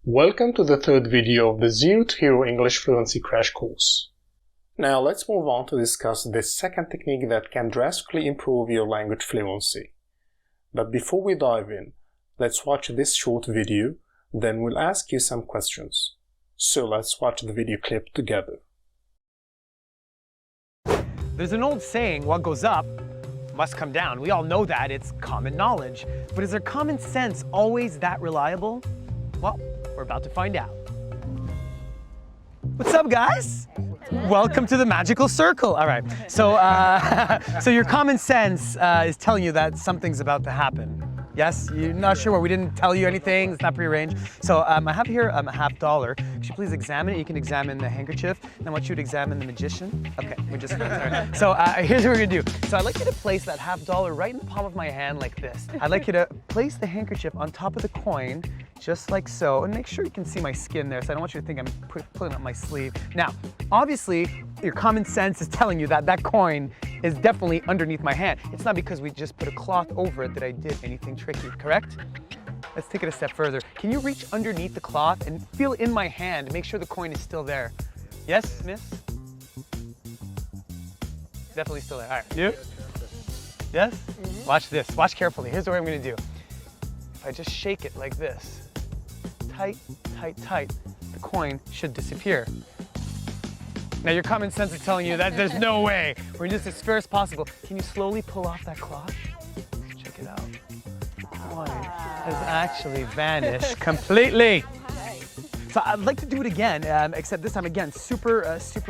Welcome to the third video of the 02H English Fluency Crash Course. Now let's move on to discuss the second technique that can drastically improve your language fluency. But before we dive in, let's watch this short video, then we'll ask you some questions. So let's watch the video clip together. There's an old saying, what goes up must come down. We all know that, it's common knowledge. But is our common sense always that reliable? Well, we're about to find out. What's up, guys? Welcome to the magical circle. All right, so so your common sense is telling you that something's about to happen. Yes, you're not sure. We didn't tell you anything. It's not prearranged. So I have here a $50. Could you please examine it? You can examine the handkerchief. And I want you to examine the magician. Okay, we're just sorry. So here's what we're gonna do. So I'd like you to place that $50 right in the palm of my hand like this. I'd like you to place the handkerchief on top of the coin, just like so, and make sure you can see my skin there. So I don't want you to think I'm pulling up my sleeve. Now, obviously, your common sense is telling you that that coin is definitely underneath my hand. It's not because we just put a cloth over it that I did anything tricky, correct? Let's take it a step further. Can you reach underneath the cloth and feel in my hand, make sure the coin is still there? Yes, miss? Definitely still there. All right, you? Yes? Mm-hmm. Watch this, watch carefully. Here's what I'm gonna do. If I just shake it like this, tight, tight, tight, the coin should disappear. Now your common sense is telling you that there's no way. We're just as fair as possible. Can you slowly pull off that cloth? Check it out. The coin has actually vanished completely. So I'd like to do it again, except this time again, super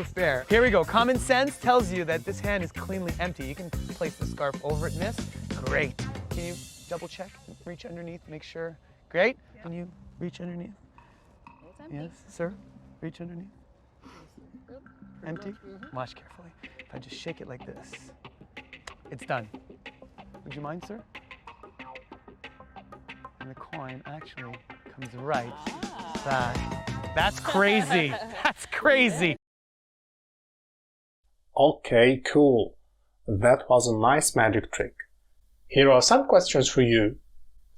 fair. Here we go. Common sense tells you that this hand is cleanly empty. You can place the scarf over it, miss. Great. Can you double check? Reach underneath, make sure. Great. Can you reach underneath? It's empty. Yes, sir. Reach underneath. Empty? Watch carefully. If I just shake it like this, it's done. Would you mind, sir? And the coin actually comes right back. That's crazy. That's crazy. Okay, cool. That was a nice magic trick. Here are some questions for you.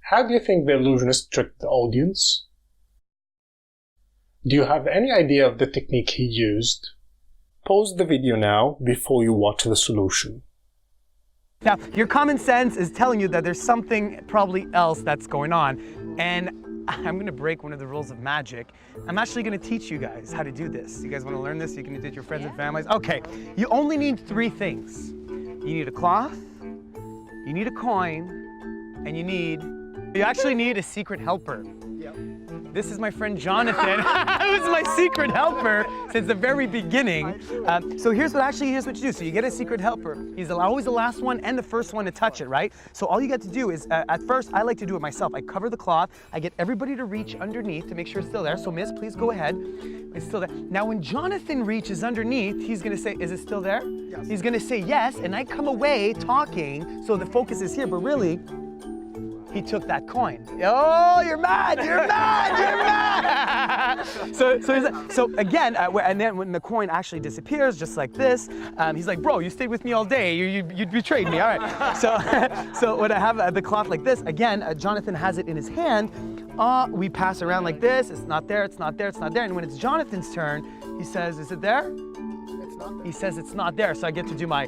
How do you think the illusionist tricked the audience? Do you have any idea of the technique he used? Pause the video now before you watch the solution. Now, your common sense is telling you that there's something probably else that's going on. And I'm going to break one of the rules of magic. I'm actually going to teach you guys how to do this. You guys want to learn this? You can do it with your friends and families. Okay, you only need 3 things. You need a cloth, you need a coin, and you actually need a secret helper. This is my friend Jonathan, who's my secret helper since the very beginning. So here's what you do. So you get a secret helper. He's always the last one and the first one to touch it, right? So all you got to do is, at first, I like to do it myself. I cover the cloth. I get everybody to reach underneath to make sure it's still there. So miss, please go ahead. It's still there. Now when Jonathan reaches underneath, he's gonna say, is it still there? Yes. He's gonna say yes, and I come away talking, so the focus is here, but really, he took that coin. Oh, you're mad, you're mad, you're mad! So again, and then when the coin actually disappears, just like this, he's like, bro, you stayed with me all day, you betrayed me, all right. So when I have the cloth like this, again, Jonathan has it in his hand, we pass around like this, it's not there, it's not there, it's not there, and when it's Jonathan's turn, he says, is it there? It's not there. He says it's not there, so I get to do my,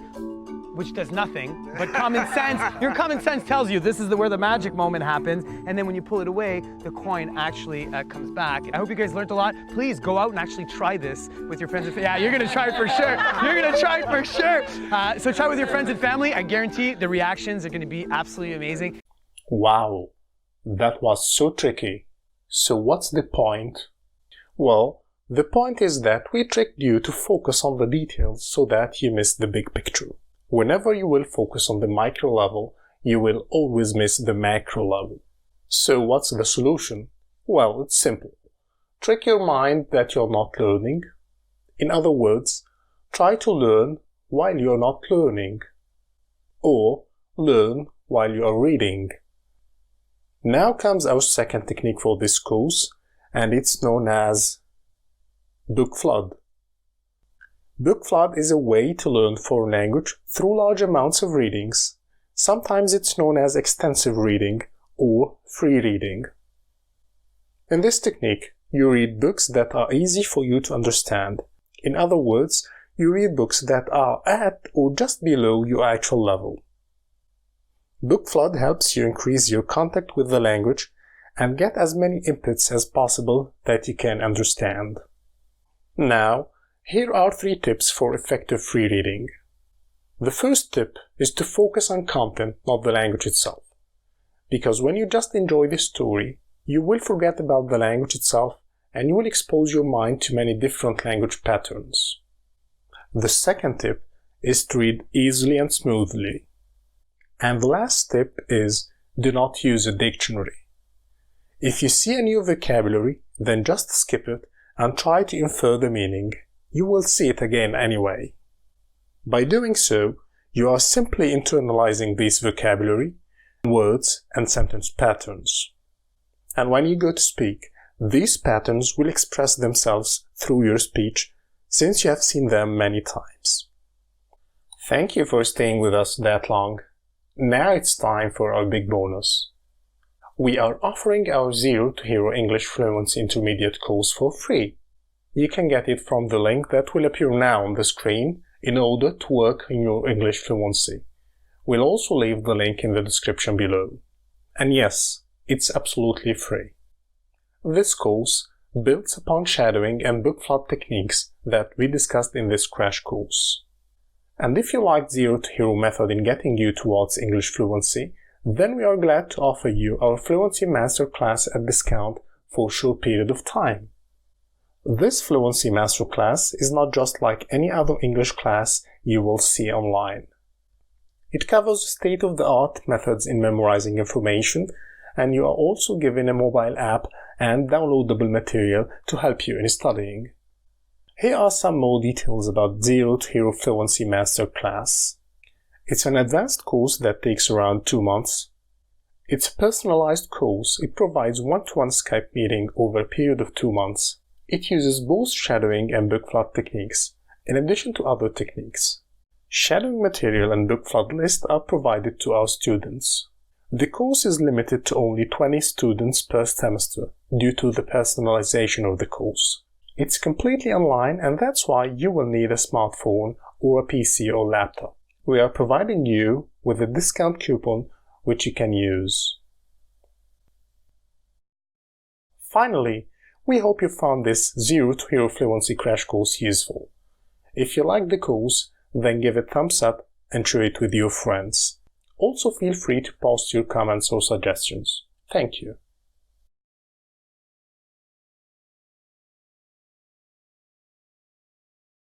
which does nothing, but common sense, your common sense tells you this is where the magic moment happens, and then when you pull it away, the coin actually comes back. I hope you guys learned a lot. Please go out and actually try this with your friends and family. Yeah, you're gonna try it for sure. You're gonna try it for sure. So try it with your friends and family. I guarantee the reactions are gonna be absolutely amazing. Wow, that was so tricky. So what's the point? Well, the point is that we tricked you to focus on the details so that you miss the big picture. Whenever you will focus on the micro level, you will always miss the macro level. So what's the solution? Well, it's simple. Trick your mind that you're not learning. In other words, try to learn while you're not learning. Or learn while you are reading. Now comes our second technique for this course, and it's known as book flood. Book flood is a way to learn foreign language through large amounts of readings. Sometimes it's known as extensive reading or free reading. In this technique, You read books that are easy for you to understand. In other words, you read books that are at or just below your actual level. Book Flood helps you increase your contact with the language and get as many inputs as possible that you can understand. Now, here are 3 tips for effective free reading. The first tip is to focus on content, not the language itself. Because when you just enjoy the story, you will forget about the language itself and you will expose your mind to many different language patterns. The second tip is to read easily and smoothly. And the last tip is, do not use a dictionary. If you see a new vocabulary, then just skip it and try to infer the meaning. You will see it again anyway. By doing so, you are simply internalizing this vocabulary, words, and sentence patterns. And when you go to speak, these patterns will express themselves through your speech since you have seen them many times. Thank you for staying with us that long. Now it's time for our big bonus. We are offering our Zero to Hero English Fluency Intermediate course for free. You can get it from the link that will appear now on the screen in order to work in your English fluency. We'll also leave the link in the description below. And yes, it's absolutely free. This course builds upon shadowing and book flood techniques that we discussed in this crash course. And if you liked Zero to Hero method in getting you towards English fluency, then we are glad to offer you our Fluency Masterclass at discount for a short period of time. This Fluency Masterclass is not just like any other English class you will see online. It covers state-of-the-art methods in memorizing information, and you are also given a mobile app and downloadable material to help you in studying. Here are some more details about Zero to Hero Fluency Masterclass. It's an advanced course that takes around 2 months. It's a personalized course. It provides one-to-one Skype meeting over a period of 2 months. It uses both shadowing and book flood techniques, in addition to other techniques. Shadowing material and book flood lists are provided to our students. The course is limited to only 20 students per semester due to the personalization of the course. It's completely online, and that's why you will need a smartphone or a PC or laptop. We are providing you with a discount coupon which you can use. Finally, we hope you found this Zero to Hero Fluency crash course useful. If you like the course, then give it a thumbs up and share it with your friends. Also feel free to post your comments or suggestions. Thank you.